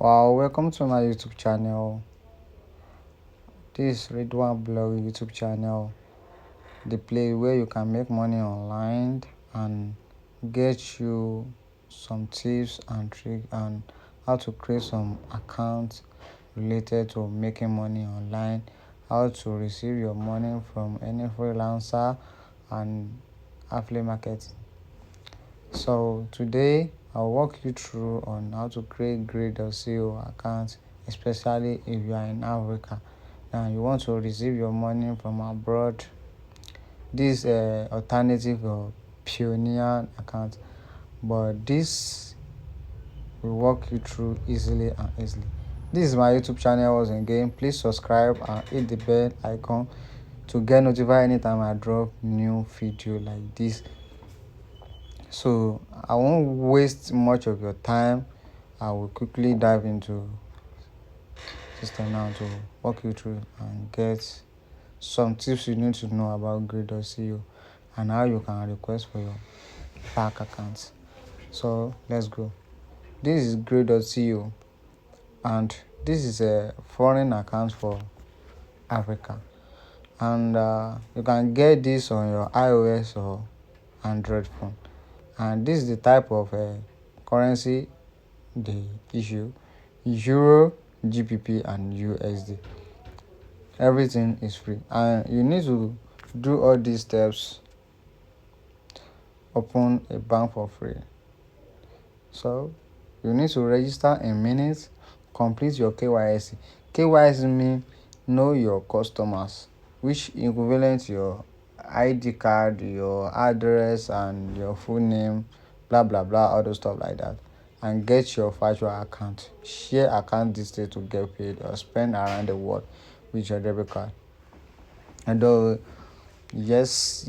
Wow, welcome to my YouTube channel. This is Redwan Blog YouTube channel, the place where you can make money online and get you some tips and tricks and how to create some accounts related to making money online, how to receive your money from any freelancer and affiliate marketing. So today I'll walk you through on how to create great.co accounts, especially if you are in Africa and you want to receive your money from abroad. This alternative or pioneer account, but this will walk you through easily. This is my YouTube channel once again. Please subscribe and hit the bell icon to get notified anytime I drop new video like this. So I won't waste much of your time. I will quickly dive into system now to walk you through and get some tips you need to know about Grid.co and how you can request for your bank account. So let's go. This is Grid.co and this is a foreign account for Africa, and you can get this on your iOS or Android phone. And this is the type of currency they issue: Euro, GBP, and USD. Everything is free, and you need to do all these steps. Open a bank for free. So you need to register in minutes, complete your KYC. KYC means know your customers, which equivalent your ID card, your address, and your full name, blah blah blah, all those stuff like that. And get your virtual account. Share account details to get paid or spend around the world with your debit card. And yes.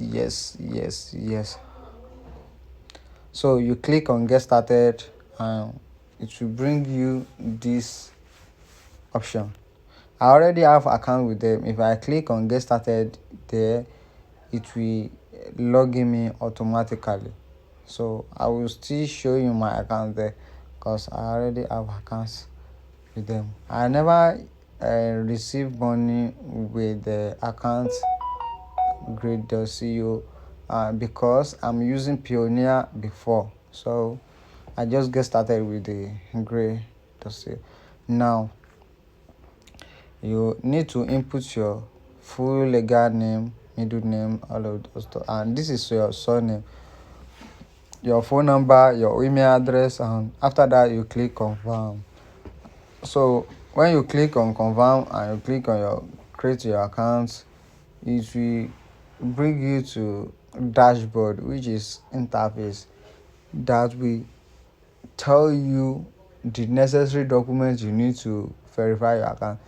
So you click on get started and it will bring you this option. I already have account with them. If I click on get started there, it will log in me automatically. So I will still show you my account there because I already have accounts with them. I never received money with the account Grid.co because I'm using Pioneer before. So I just get started with the Grid.co. Now you need to input your full legal name, middle name, all of those stuff, and this is your surname, your phone number, your email address, and after that you click confirm. So when you click on confirm and you click on your create your account, it will bring you to dashboard, which is interface that will tell you the necessary documents you need to verify your account.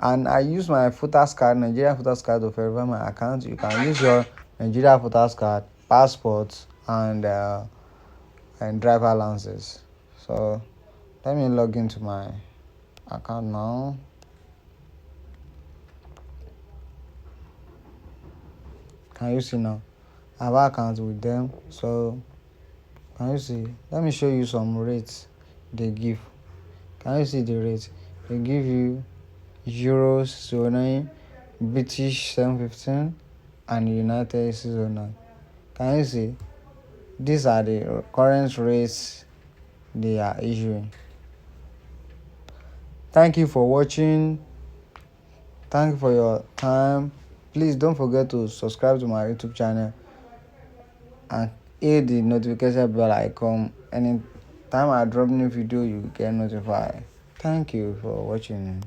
And I use my Nigerian photos card to verify my account. You can use your Nigerian photos card, passport, and driver license. So let me log into my account now. Can you see now? I have accounts with them. So can you see? Let me show you some rates they give. Can you see the rates? They give you Euros 09, British 715, and United 609. Can you see? These are the current rates they are issuing. Thank you for watching. Thank you for your time. Please don't forget to subscribe to my YouTube channel and hit the notification bell icon. Anytime I drop new video, you get notified. Thank you for watching.